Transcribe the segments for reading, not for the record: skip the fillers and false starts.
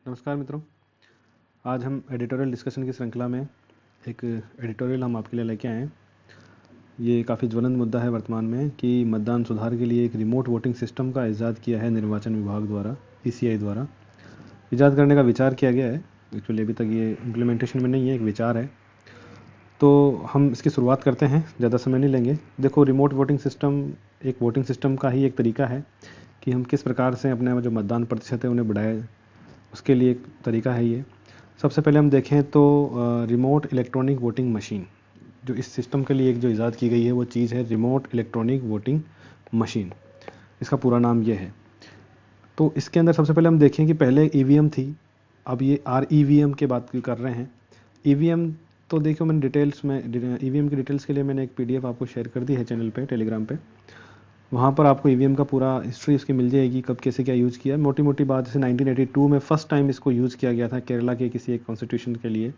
नमस्कार मित्रों। आज हम एडिटोरियल डिस्कशन की श्रृंखला में एक एडिटोरियल हम आपके लिए लेके आए हैं। ये काफ़ी ज्वलंत मुद्दा है वर्तमान में कि मतदान सुधार के लिए एक रिमोट वोटिंग सिस्टम का इजाद किया है निर्वाचन विभाग द्वारा, ईसीआई द्वारा इजाद करने का विचार किया गया है। एक्चुअली अभी तक ये इम्प्लीमेंटेशन में नहीं है, एक विचार है। तो हम इसकी शुरुआत करते हैं, ज़्यादा समय नहीं लेंगे। देखो, रिमोट वोटिंग सिस्टम एक वोटिंग सिस्टम का ही एक तरीका है कि हम किस प्रकार से अपने जो मतदान प्रतिशत है उन्हें बढ़ाए, उसके लिए एक तरीका है ये। सबसे पहले हम देखें तो रिमोट इलेक्ट्रॉनिक वोटिंग मशीन, जो इस सिस्टम के लिए एक जो इजाद की गई है वो चीज़ है रिमोट इलेक्ट्रॉनिक वोटिंग मशीन। इसका पूरा नाम ये है। तो इसके अंदर सबसे पहले हम देखें कि पहले ईवीएम थी, अब ये REVM की बात कर रहे हैं। ईवीएम तो देखो, मैंने डिटेल्स में ईवीएम की डिटेल्स के लिए मैंने एक PDF आपको शेयर कर दी है चैनल पे, टेलीग्राम पे। वहाँ पर आपको ईवीएम का पूरा हिस्ट्री उसकी मिल जाएगी, कब कैसे क्या यूज़ किया। मोटी मोटी बात, जैसे 1982 में फर्स्ट टाइम इसको यूज़ किया गया था केरला के किसी एक कॉन्स्टिट्यूशन के लिए।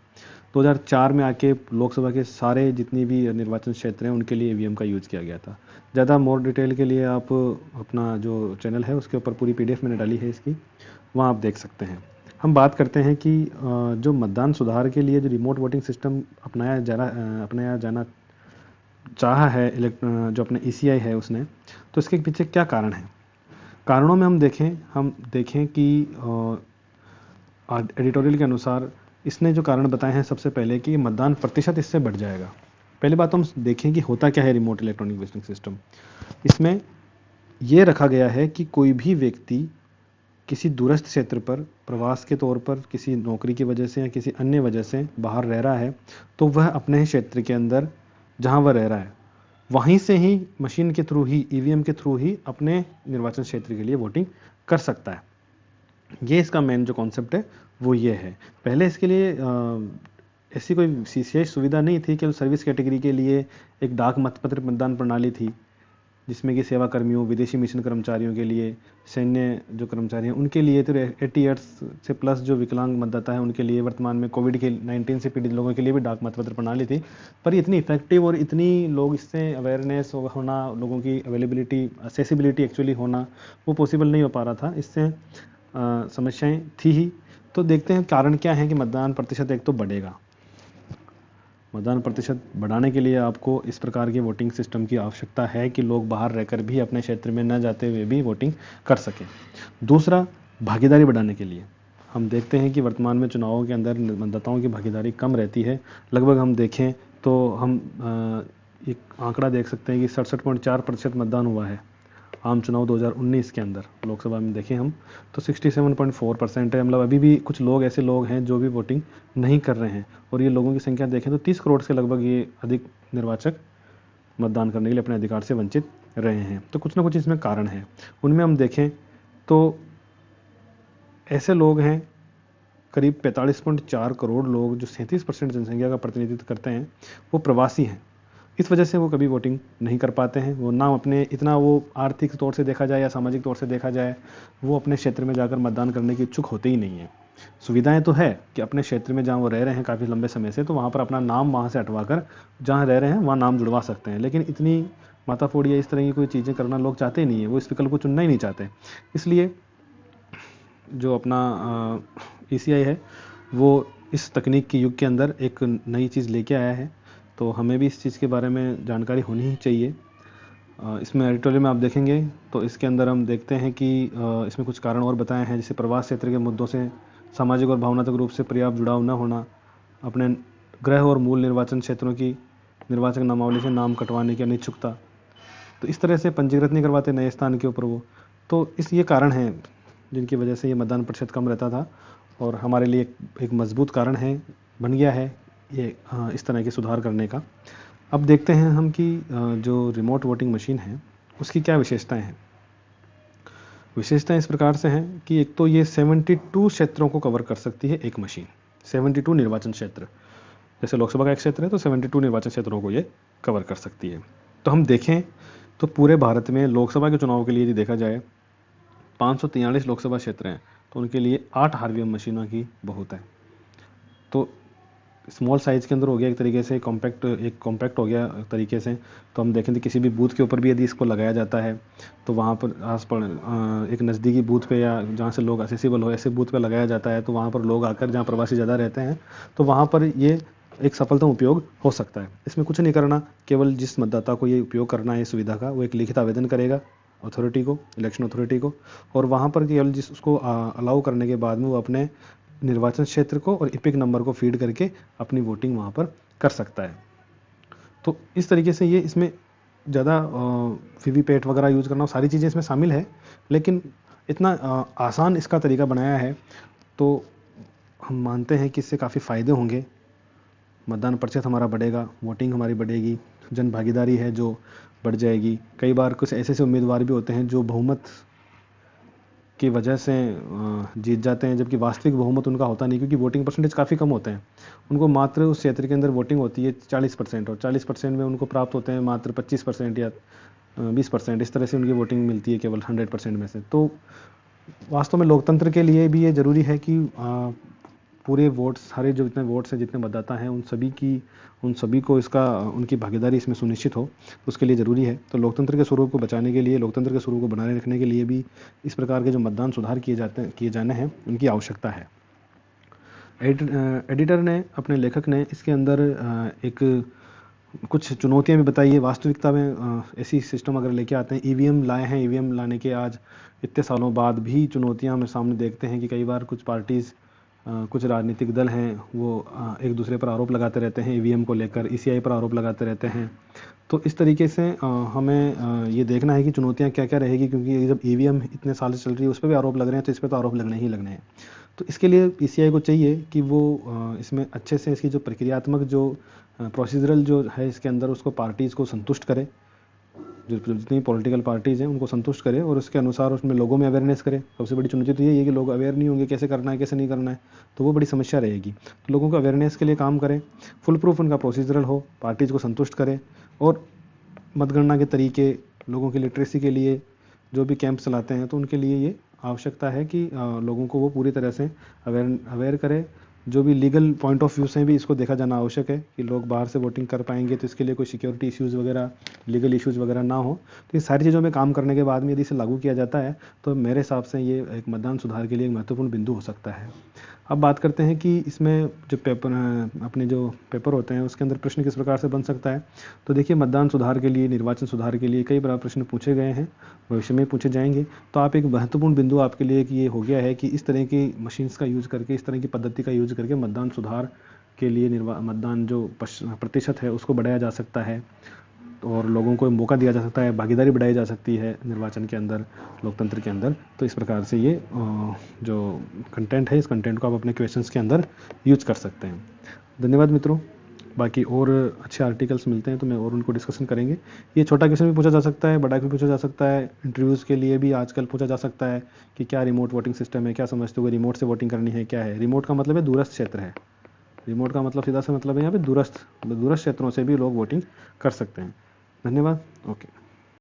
2004 में आके लोकसभा के सारे जितनी भी निर्वाचन क्षेत्र हैं उनके लिए ईवीएम का यूज़ किया गया था। ज़्यादा मोर डिटेल के लिए आप अपना जो चैनल है उसके ऊपर पूरी PDF मैंने डाली है इसकी, वहाँ आप देख सकते हैं। हम बात करते हैं कि जो मतदान सुधार के लिए जो रिमोट वोटिंग सिस्टम अपनाया जाना चाहा है जो अपने ECI है उसने, तो इसके पीछे क्या कारण है। कारणों में हम देखें कि एडिटोरियल के अनुसार इसने जो कारण बताए हैं, सबसे पहले कि मतदान प्रतिशत इससे बढ़ जाएगा। पहली बात तो हम देखें कि होता क्या है रिमोट इलेक्ट्रॉनिक वोटिंग सिस्टम। इसमें यह रखा गया है कि कोई भी व्यक्ति किसी दूरस्थ क्षेत्र पर प्रवास के तौर पर, किसी नौकरी की वजह से या किसी अन्य वजह से बाहर रह रहा है, तो वह अपने ही क्षेत्र के अंदर जहां वह रह रहा है वहीं से ही मशीन के थ्रू ही, ईवीएम के थ्रू ही अपने निर्वाचन क्षेत्र के लिए वोटिंग कर सकता है। ये इसका मेन जो कॉन्सेप्ट है वो ये है। पहले इसके लिए ऐसी कोई विशेष सुविधा नहीं थी कि सर्विस कैटेगरी के लिए एक डाक मतपत्र मतदान प्रणाली थी, जिसमें कि सेवा कर्मियों, विदेशी मिशन कर्मचारियों के लिए, सैन्य जो कर्मचारी हैं उनके लिए, तो 80 ईयर्स से प्लस जो विकलांग मतदाता है उनके लिए, वर्तमान में कोविड-19 से पीड़ित लोगों के लिए भी डाक मतपत्र प्रणाली थी। पर इतनी इफेक्टिव और इतनी लोग इससे अवेयरनेस होना, लोगों की अवेलेबिलिटी, एक्सेसिबिलिटी एक्चुअली होना, वो पॉसिबल नहीं हो पा रहा था। इससे समस्याएं थी ही। तो देखते हैं कारण क्या है कि मतदान प्रतिशत एक तो बढ़ेगा। मतदान प्रतिशत बढ़ाने के लिए आपको इस प्रकार के वोटिंग सिस्टम की आवश्यकता है कि लोग बाहर रहकर भी अपने क्षेत्र में न जाते हुए भी वोटिंग कर सकें। दूसरा, भागीदारी बढ़ाने के लिए हम देखते हैं कि वर्तमान में चुनावों के अंदर मतदाताओं की भागीदारी कम रहती है। लगभग हम देखें तो हम एक आंकड़ा देख सकते हैं कि 67.4% मतदान हुआ है आम चुनाव 2019 के अंदर। लोकसभा में देखें हम तो 67.4% है। मतलब अभी भी कुछ लोग ऐसे लोग हैं जो भी वोटिंग नहीं कर रहे हैं, और ये लोगों की संख्या देखें तो 30 करोड़ से लगभग ये अधिक निर्वाचक मतदान करने के लिए अपने अधिकार से वंचित रहे हैं। तो कुछ ना कुछ इसमें कारण है। उनमें हम देखें तो ऐसे लोग हैं, करीब 45.4 करोड़ लोग, जो 37% जनसंख्या का प्रतिनिधित्व करते हैं, वो प्रवासी हैं। इस वजह से वो कभी वोटिंग नहीं कर पाते हैं। वो ना अपने इतना, वो आर्थिक तौर से देखा जाए या सामाजिक तौर से देखा जाए, वो अपने क्षेत्र में जाकर मतदान करने की इच्छुक होते ही नहीं हैं। सुविधाएं तो है कि अपने क्षेत्र में जहाँ वो रह रहे हैं काफ़ी लंबे समय से, तो वहाँ पर अपना नाम वहाँ से हटवा कर जहाँ रह रहे हैं वहाँ नाम जुड़वा सकते हैं, लेकिन इतनी माताफोड़ी या इस तरह की कोई चीज़ें करना लोग चाहते ही नहीं है। वो इस विकल्प को चुनना ही नहीं चाहते। इसलिए जो अपना ECI है वो इस तकनीक के युग के अंदर एक नई चीज़ लेके आया है। तो हमें भी इस चीज़ के बारे में जानकारी होनी ही चाहिए। इसमें एडिटोरियल में आप देखेंगे तो इसके अंदर हम देखते हैं कि इसमें कुछ कारण और बताए हैं, जैसे प्रवास क्षेत्र के मुद्दों से सामाजिक और भावनात्मक रूप से पर्याप्त जुड़ाव न होना, अपने गृह और मूल निर्वाचन क्षेत्रों की निर्वाचक नामावली से नाम कटवाने की अनिच्छुकता, तो इस तरह से पंजीकृत नहीं करवाते नए स्थान के ऊपर वो। तो ये कारण हैं जिनकी वजह से ये मतदान प्रतिशत कम रहता था, और हमारे लिए एक मजबूत कारण है, बन गया है ये इस तरह के सुधार करने का। अब देखते हैं हम कि जो रिमोट वोटिंग मशीन है उसकी क्या विशेषताएं हैं। विशेषताएं इस प्रकार से हैं कि एक तो ये 72 क्षेत्रों को कवर कर सकती है एक मशीन। 72 निर्वाचन क्षेत्र, जैसे लोकसभा का एक क्षेत्र है तो 72 निर्वाचन क्षेत्रों को ये कवर कर सकती है। तो हम देखें तो पूरे भारत में लोकसभा के चुनाव के लिए यदि देखा जाए 543 लोकसभा क्षेत्र हैं, तो उनके लिए 8 RVM मशीनों की बहुत है। तो स्मॉल साइज़ के अंदर हो गया एक तरीके से, कॉम्पैक्ट हो गया तरीके से, तो हम देखें तो किसी भी बूथ के ऊपर भी यदि इसको लगाया जाता है तो वहाँ पर एक नज़दीकी बूथ पे या जहाँ से लोग असेसिबल हो ऐसे बूथ पे लगाया जाता है, तो वहाँ पर लोग आकर, जहाँ प्रवासी ज़्यादा रहते हैं, तो वहाँ पर ये एक सफलतम उपयोग हो सकता है। इसमें कुछ नहीं करना, केवल जिस मतदाता को ये उपयोग करना है इस सुविधा का, वो एक लिखित आवेदन करेगा अथॉरिटी को, इलेक्शन अथॉरिटी को, और वहाँ पर केवल जिस उसको अलाउ करने के बाद में वो अपने निर्वाचन क्षेत्र को और इपिक नंबर को फीड करके अपनी वोटिंग वहाँ पर कर सकता है। तो इस तरीके से ये इसमें ज़्यादा वीवीपैट वगैरह यूज़ करना, सारी चीज़ें इसमें शामिल है, लेकिन इतना आसान इसका तरीका बनाया है, तो हम मानते हैं कि इससे काफ़ी फ़ायदे होंगे। मतदान प्रतिशत हमारा बढ़ेगा, वोटिंग हमारी बढ़ेगी, जन भागीदारी है जो बढ़ जाएगी। कई बार कुछ ऐसे उम्मीदवार भी होते हैं जो बहुमत की वजह से जीत जाते हैं, जबकि वास्तविक बहुमत उनका होता नहीं, क्योंकि वोटिंग परसेंटेज काफ़ी कम होते हैं। उनको मात्र उस क्षेत्र के अंदर वोटिंग होती है 40%, और 40% में उनको प्राप्त होते हैं मात्र 25% या 20%, इस तरह से उनकी वोटिंग मिलती है केवल 100% में से। तो वास्तव में लोकतंत्र के लिए भी ये ज़रूरी है कि पूरे वोट्स, सारे जो जितने वोट्स हैं, जितने मतदाता हैं, उन सभी को इसका उनकी भागीदारी इसमें सुनिश्चित हो, तो उसके लिए ज़रूरी है। तो लोकतंत्र के स्वरूप को बचाने के लिए, लोकतंत्र के स्वरूप को बनाए रखने के लिए भी इस प्रकार के जो मतदान सुधार किए जाने हैं, उनकी आवश्यकता है। एडिटर ने, अपने लेखक ने इसके अंदर एक कुछ चुनौतियां भी बताई है। वास्तविकता में ऐसी सिस्टम अगर लेके आते हैं, ईवीएम लाए हैं, ईवीएम लाने के आज इतने सालों बाद भी चुनौतियां हम सामने देखते हैं कि कई बार कुछ पार्टीज़, कुछ राजनीतिक दल हैं, वो एक दूसरे पर आरोप लगाते रहते हैं ईवीएम को लेकर, ईसीआई पर आरोप लगाते रहते हैं। तो इस तरीके से हमें ये देखना है कि चुनौतियां क्या क्या रहेगी, क्योंकि जब ईवीएम इतने साल से चल रही है, उस पर भी आरोप लग रहे हैं, तो इस पर तो आरोप लगने ही लगने हैं। तो इसके लिए ईसीआई को चाहिए कि वो इसमें अच्छे से इसकी जो प्रक्रियात्मक जो प्रोसीजरल जो है इसके अंदर, उसको पार्टीज़ को संतुष्ट करे, जो जितनी पॉलिटिकल पार्टीज़ हैं उनको संतुष्ट करे, और उसके अनुसार उसमें लोगों में अवेयरनेस करे। सबसे बड़ी चुनौती तो यही है कि लोग अवेयर नहीं होंगे कैसे करना है, कैसे नहीं करना है, तो वो बड़ी समस्या रहेगी। तो लोगों को अवेयरनेस के लिए काम करें, फुल प्रूफ उनका प्रोसीजरल हो, पार्टीज़ को संतुष्ट करें, और मतगणना के तरीके, लोगों की लिटरेसी के लिए जो भी कैंप चलाते हैं, तो उनके लिए ये आवश्यकता है कि लोगों को वो पूरी तरह से अवेयर करे। जो भी लीगल पॉइंट ऑफ व्यू से भी इसको देखा जाना आवश्यक है कि लोग बाहर से वोटिंग कर पाएंगे, तो इसके लिए कोई सिक्योरिटी इश्यूज़ वगैरह, लीगल इश्यूज़ वगैरह ना हो। तो ये सारी चीज़ों में काम करने के बाद में यदि इसे लागू किया जाता है, तो मेरे हिसाब से ये एक मतदान सुधार के लिए एक महत्वपूर्ण बिंदु हो सकता है। अब बात करते हैं कि इसमें जो अपने जो पेपर होते हैं, उसके अंदर प्रश्न किस प्रकार से बन सकता है। तो देखिए, मतदान सुधार के लिए, निर्वाचन सुधार के लिए कई बार प्रश्न पूछे गए हैं, भविष्य में पूछे जाएंगे। तो आप एक महत्वपूर्ण बिंदु आपके लिए कि ये हो गया है कि इस तरह की मशीन्स का यूज़ करके, इस तरह की पद्धति का यूज़ करके मतदान सुधार के लिए मतदान जो प्रतिशत है उसको बढ़ाया जा सकता है, और लोगों को मौका दिया जा सकता है, भागीदारी बढ़ाई जा सकती है निर्वाचन के अंदर, लोकतंत्र के अंदर। तो इस प्रकार से ये जो कंटेंट है, इस कंटेंट को आप अपने क्वेश्चंस के अंदर यूज कर सकते हैं। धन्यवाद मित्रों। बाकी और अच्छे आर्टिकल्स मिलते हैं तो मैं और उनको डिस्कशन करेंगे। ये छोटा क्वेश्चन भी पूछा जा सकता है, बड़ा भी पूछा जा सकता है। इंटरव्यूज़ के लिए भी आजकल पूछा जा सकता है कि क्या रिमोट वोटिंग सिस्टम है, क्या समझते हो, रिमोट से वोटिंग करनी है, क्या है। रिमोट का मतलब है दूरस्थ क्षेत्र है, रिमोट का मतलब सीधा सा मतलब है यहाँ पे दूरस्थ क्षेत्रों से भी लोग वोटिंग कर सकते हैं। धन्यवाद। ओके।